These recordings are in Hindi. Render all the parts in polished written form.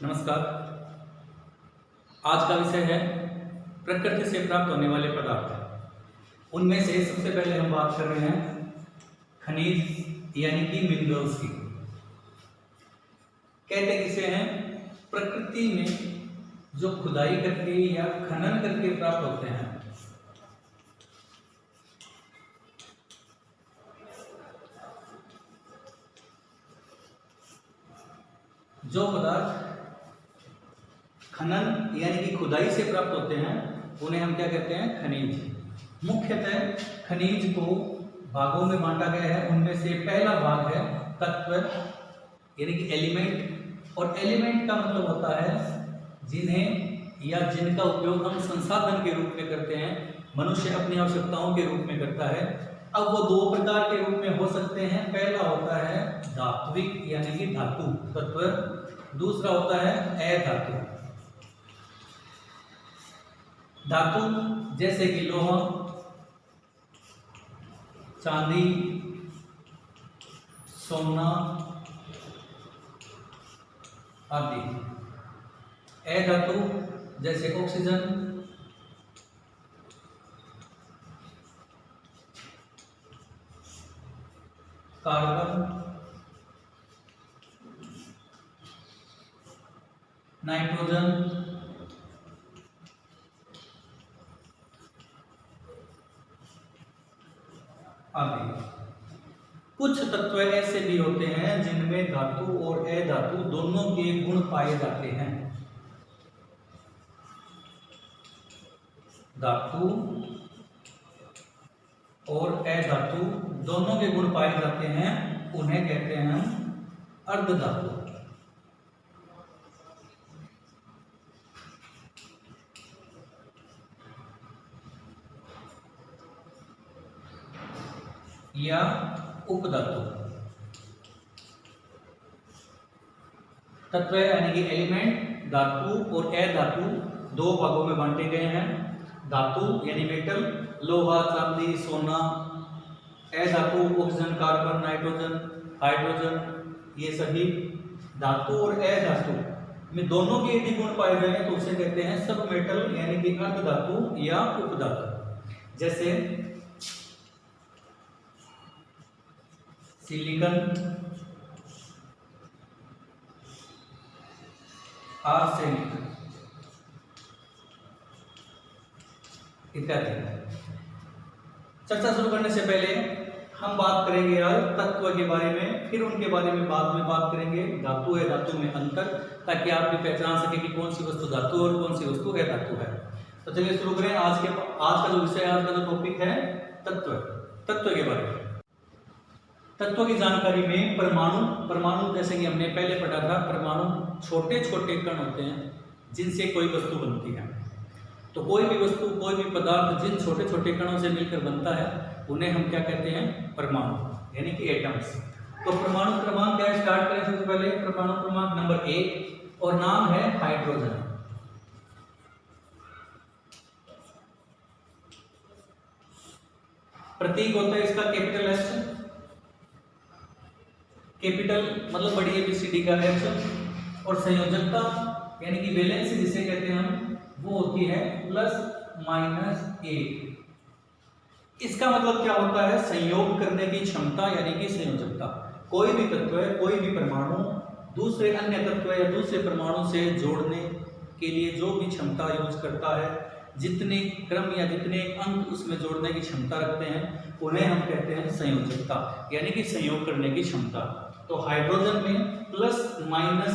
नमस्कार। आज का विषय है प्रकृति से प्राप्त होने वाले पदार्थ। उनमें से सबसे पहले हम बात कर रहे हैं खनिज यानी कि मिनरल्स की। कहते किसे हैं? प्रकृति में जो खुदाई करके या खनन करके प्राप्त होते हैं। जो पदार्थ खनन यानी कि खुदाई से प्राप्त होते हैं उन्हें हम क्या कहते हैं? खनिज। मुख्यतः खनिज को भागों में बांटा गया है। उनमें से पहला भाग है तत्व यानी कि एलिमेंट। और एलिमेंट का मतलब होता है जिन्हें या जिनका उपयोग हम संसाधन के रूप में करते हैं, मनुष्य अपनी आवश्यकताओं के रूप में करता है। अब वो दो प्रकार के रूप में हो सकते हैं। पहला होता है धात्विक यानी कि धातु तत्व, दूसरा होता है अधातु। धातु जैसे कि लोहा, चांदी, सोना आदि। अधातु जैसे ऑक्सीजन, कार्बन, नाइट्रोजन आदि। कुछ तत्व ऐसे भी होते हैं जिनमें धातु और अधातु दोनों के गुण पाए जाते हैं। धातु और अधातु दोनों के गुण पाए जाते हैं, उन्हें कहते हैं हम अर्धधातु। या उपधातु। तत्व यानी कि एलिमेंट धातु और अधातु दो भागों में बांटे गए हैं। धातु यानी मेटल, लोहा, चांदी, सोना। अधातु ऑक्सीजन, कार्बन, नाइट्रोजन, हाइड्रोजन, ये सभी। धातु और अधातु में दोनों के यदि गुण पाए जाए तो उसे कहते हैं सब मेटल यानी कि अर्धधातु या उपधातु। जैसे सिलिकॉन, आर्सेनिक इत्यादि। चर्चा शुरू करने से पहले हम बात करेंगे यार तत्व के बारे में, फिर उनके बारे में बाद में बात करेंगे। धातु है धातु में अंतर, ताकि आप भी पहचान सके कि कौन सी वस्तु धातु और कौन सी वस्तु है धातु है। तो चलिए शुरू करें। आज का जो विषय, आज का जो टॉपिक है तत्व के बारे में। तत्व की जानकारी में परमाणु जैसे कि हमने पहले पढ़ा था, परमाणु छोटे छोटे कण होते हैं जिनसे कोई वस्तु बनती है। तो कोई भी वस्तु, कोई भी पदार्थ जिन छोटे छोटे कणों से मिलकर बनता है उन्हें हम क्या कहते हैं? परमाणु यानी कि एटम्स। तो परमाणु क्रमांक क्या है? स्टार्ट करें सबसे पहले। परमाणु क्रमांक नंबर 1 और नाम है हाइड्रोजन। प्रतीक होता है इसका कैपिटल एच। कैपिटल मतलब बड़ी एबीसीडी का एच। और संयोजकता यानी कि वैलेंसी जिसे कहते हैं हम, वो होती है +-1। इसका मतलब क्या होता है? संयोग करने की क्षमता यानी कि संयोजकता। कोई भी तत्व है, कोई भी परमाणु दूसरे अन्य तत्व या दूसरे परमाणु से जोड़ने के लिए जो भी क्षमता यूज करता है, जितने क्रम या जितने अंक उसमें जोड़ने की क्षमता रखते हैं, उन्हें हम कहते हैं संयोजकता यानी कि संयोग करने की क्षमता। तो हाइड्रोजन में +-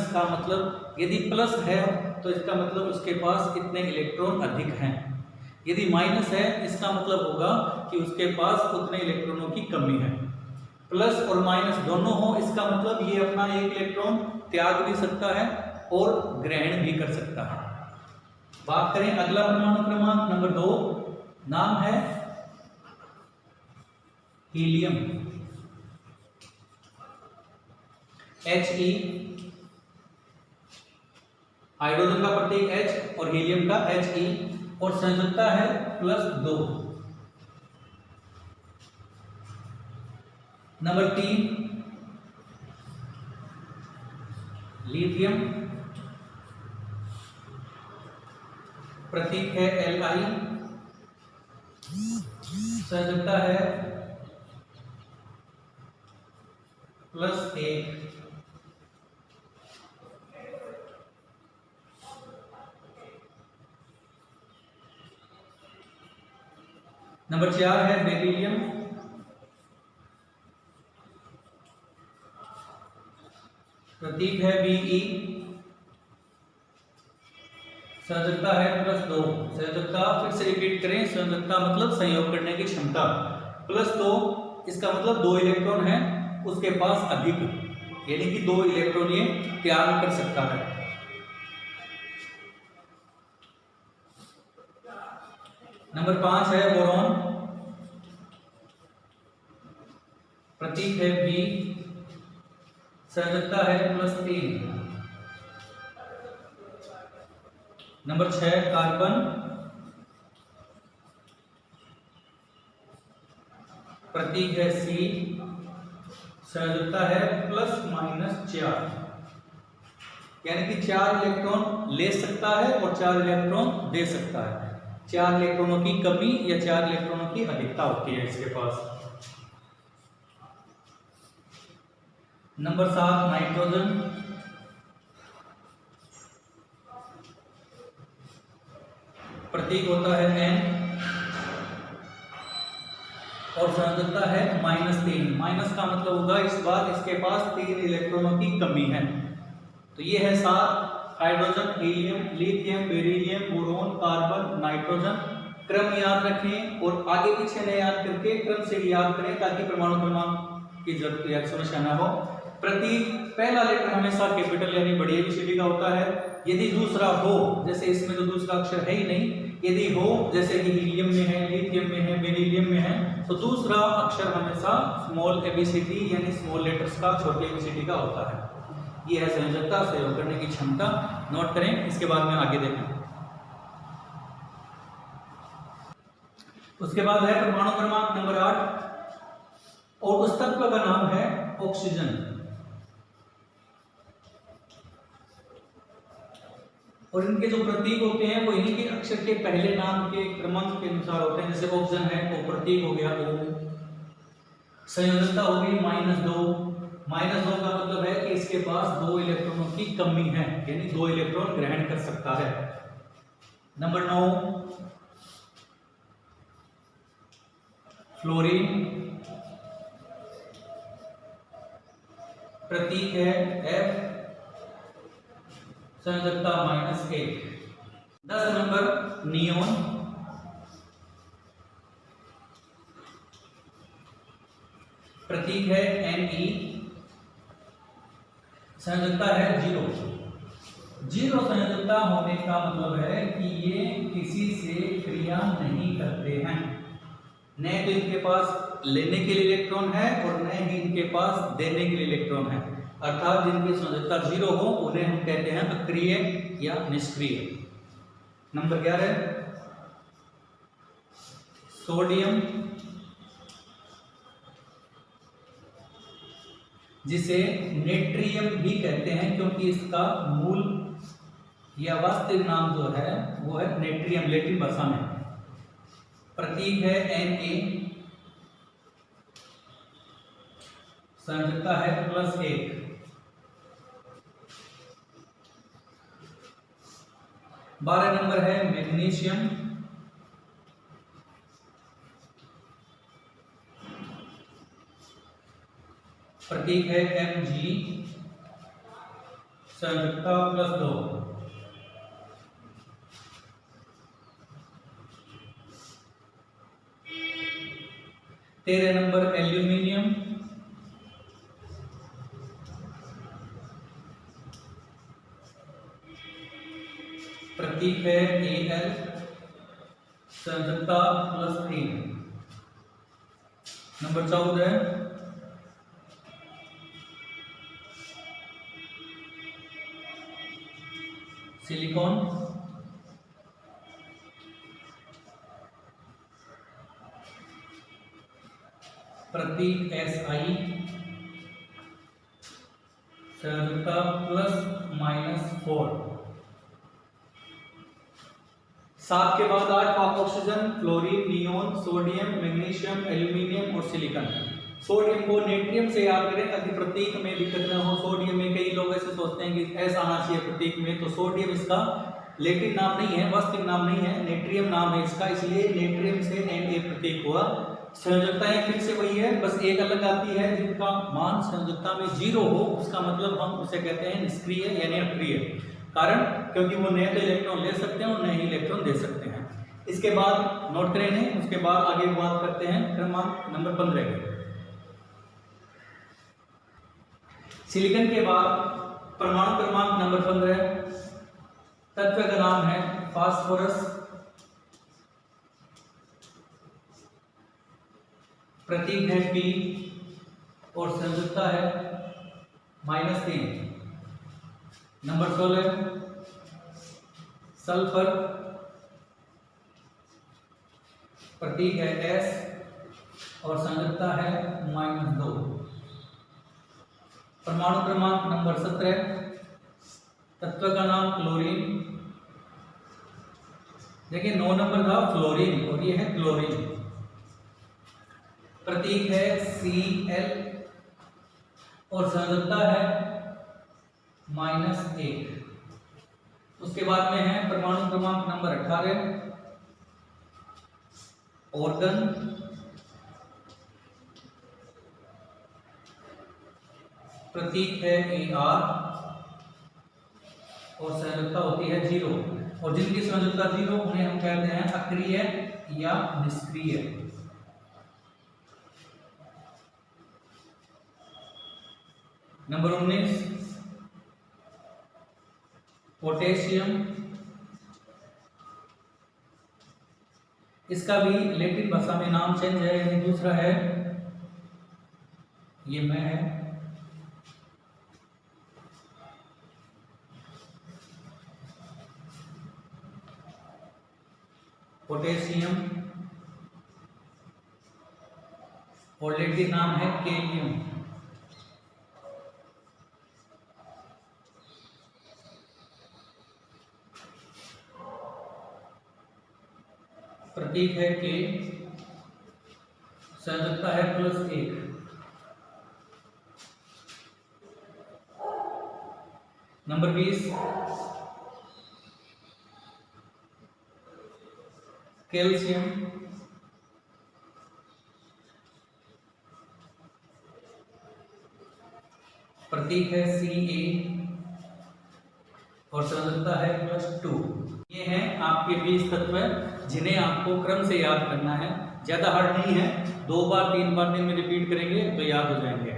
का मतलब, यदि प्लस है तो इसका मतलब उसके पास इतने इलेक्ट्रॉन अधिक हैं। यदि माइनस है इसका मतलब होगा कि उसके पास उतने इलेक्ट्रॉनों की कमी है। प्लस और माइनस दोनों हो, इसका मतलब ये अपना एक इलेक्ट्रॉन त्याग भी सकता है और ग्रहण भी कर सकता है। बात करें अगला परमाणु क्रमांक नंबर 2, नाम है हीलियम। He, हाइड्रोजन का प्रतीक H और हीलियम का He, और संयोजकता है +2। Number 3 lithium. प्रतीक है Li, संयोजकता है +1। नंबर 4 है बेरिलियम, प्रतीक है Be, संयोजकता है +2। संयोजकता फिर से रिपीट करें, संयोजकता मतलब संयोग करने की क्षमता, +2 इसका मतलब 2 इलेक्ट्रॉन है उसके पास अधिक, यानी कि 2 इलेक्ट्रॉन ये त्याग कर सकता है। नंबर 5 है बोरॉन, प्रतीक है बी, संयोजकता है +3। नंबर 6 कार्बन, प्रतीक है सी, संयोजकता है ±4, यानी कि 4 इलेक्ट्रॉन ले सकता है और 4 इलेक्ट्रॉन दे सकता है। 4 इलेक्ट्रॉनों की कमी या 4 इलेक्ट्रॉनों की अधिकता होती है इसके पास। नंबर 7 नाइट्रोजन, प्रतीक होता है N और संयोजकता है -3। माइनस का मतलब होगा इस बार इसके पास 3 इलेक्ट्रॉनों की कमी है। तो ये है 7 hydrogen, helium, lithium, beryllium, boron, carbon, nitrogen. क्रम याद रखें और आगे पीछे न याद करके क्रम से याद करें ताकि परमाणु क्रमांक की जरूरत या समस्या ना हो। प्रतीक पहला लेटर हमेशा कैपिटल यानी बड़ी ABCD का होता है। यदि दूसरा हो, जैसे इसमें तो दूसरा अक्षर है ही नहीं, यदि हो जैसे कि हीलियम में है, लिथियम में है, बेरिलियम में है, तो दूसरा अक्षर हमेशा स्मॉल ABCD यानी स्मॉल लेटर्स का, छोटे ABCD का होता है। ये है संयोजकता, संयोग करने की क्षमता। नोट करें, इसके बाद में आगे देखें। उसके बाद है परमाणु क्रमांक नंबर 8 और उस तत्व का नाम है ऑक्सीजन। और इनके जो प्रतीक होते हैं वो इन्हीं के अक्षर के पहले नाम के क्रमांक के अनुसार होते हैं। जैसे ऑक्सीजन है तो प्रतीक हो गया O, संयोजकता हो गई -2। -2 का मतलब है कि इसके पास 2 इलेक्ट्रॉनों की कमी है, यानी 2 इलेक्ट्रॉन ग्रहण कर सकता है। नंबर 9 फ्लोरीन, प्रतीक है F, संयोजकता -1। 10 नंबर नियोन, प्रतीक है Ne, संयोजकता है 0। 0 संयोजकता होने का मतलब है कि ये किसी से क्रिया नहीं करते हैं, न तो इनके पास लेने के लिए इलेक्ट्रॉन है और न ही इनके पास देने के लिए इलेक्ट्रॉन है। अर्थात जिनकी संयोजकता 0 हो उन्हें हम कहते हैं अक्रिय या निष्क्रिय। नंबर 11 सोडियम, जिसे नेट्रियम भी कहते हैं क्योंकि इसका मूल या वास्तविक नाम जो है वो है नेट्रियम, लैटिन भाषा में। प्रतीक है Na, संयोजकता है +1। 12 नंबर है मैग्नीशियम, प्रतीक है Mg, संयोजकता +2। 13 नंबर एल्यूमिनियम, प्रतीक है Al, संयोजकता +3। नंबर 14 सिलिकॉन, प्रतीक Si, संयोजकता +-4। 7 के बाद 8 oxygen, fluorine, neon, sodium, magnesium, aluminium और सिलिकॉन। सोडियम को नेट्रियम से याद करें ताकि प्रतीक में दिक्कत न हो। सोडियम में कई लोग ऐसे सोचते हैं कि ऐसा आना चाहिए प्रतीक में, तो सोडियम इसका लैटिन नाम नहीं है, वास्तविक नाम नहीं है, नेट्रियम नाम है इसका, इसलिए नेट्रियम से Na प्रतीक हुआ। संयोजकताएं फिर से वही है, बस एक अलग आती है, जिनका मान संयोजकता में 0 हो उसका मतलब हम उसे कहते हैं निष्क्रिय यानी अक्रिय। कारण क्योंकि वो न तो इलेक्ट्रॉन ले सकते हैं और न ही इलेक्ट्रॉन दे सकते हैं। इसके बाद नोट करें, उसके बाद आगे बात करते हैं क्रमांक नंबर 15 की। सिलिकॉन के बाद परमाणु क्रमांक नंबर 15, तत्व का नाम है फास्फोरस, प्रतीक है P और संयोजकता है -3। नंबर 16 सल्फर, प्रतीक है S और संयोजकता है -2। परमाणु क्रमांक नंबर 17, तत्व का नाम क्लोरीन। देखिए 9 नंबर का फ्लोरीन और ये है क्लोरीन, प्रतीक है Cl और संयोजकता है -1। उसके बाद में है परमाणु क्रमांक नंबर 18, ऑर्गन, प्रतीक है Ar और संयोजकता होती है 0। और जिनकी संयोजकता 0 उन्हें हम कहते हैं अक्रिय या निष्क्रिय। नंबर 19 पोटेशियम, इसका भी लैटिन भाषा में नाम चेंज है, यानी दूसरा है, ये मैं है, पोटेशियम और लैटिन नाम है कैलियम। प्रतीक है K, संयोजकता है +1। नंबर 20 कैल्शियम, प्रतीक है Ca और संयोजकता है +2। ये हैं आपके 20 तत्व जिन्हें आपको क्रम से याद करना है, ज्यादा हार्ड नहीं है, 2 बार 3 बार दिन में रिपीट करेंगे तो याद हो जाएंगे।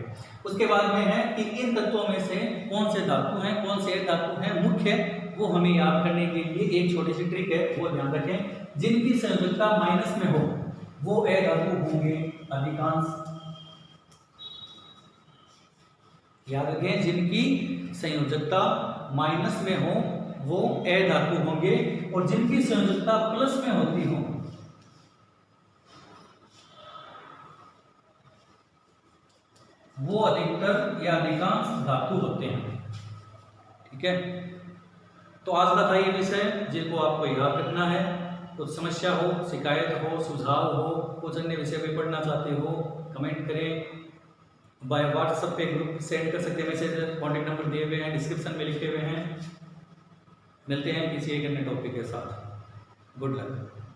उसके बाद में है कि इन तत्वों में से कौन से धातु हैं, कौन से धातु हैं मुख्य, वो हमें याद करने के लिए एक छोटी सी ट्रिक है, वो ध्यान रखें। जिनकी संयोजकता माइनस में हो वो अधातु होंगे अधिकांश, याद रखें, जिनकी संयोजकता माइनस में हो वो अधातु होंगे और जिनकी संयोजकता प्लस में होती हो वो अधिकतर या अधिकांश धातु होते हैं। ठीक है, तो आज का था ये विषय जिनको आपको याद रखना है। कुछ समस्या हो, शिकायत हो, सुझाव हो, कुछ अन्य विषय पे पढ़ना चाहते हो, कमेंट करें, बाय व्हाट्सएप पे ग्रुप सेंड कर सकते हैं मैसेज, कॉन्टेक्ट नंबर दिए हुए हैं, डिस्क्रिप्शन में लिखे हुए हैं। मिलते हैं किसी एक अन्य टॉपिक के साथ। Good luck.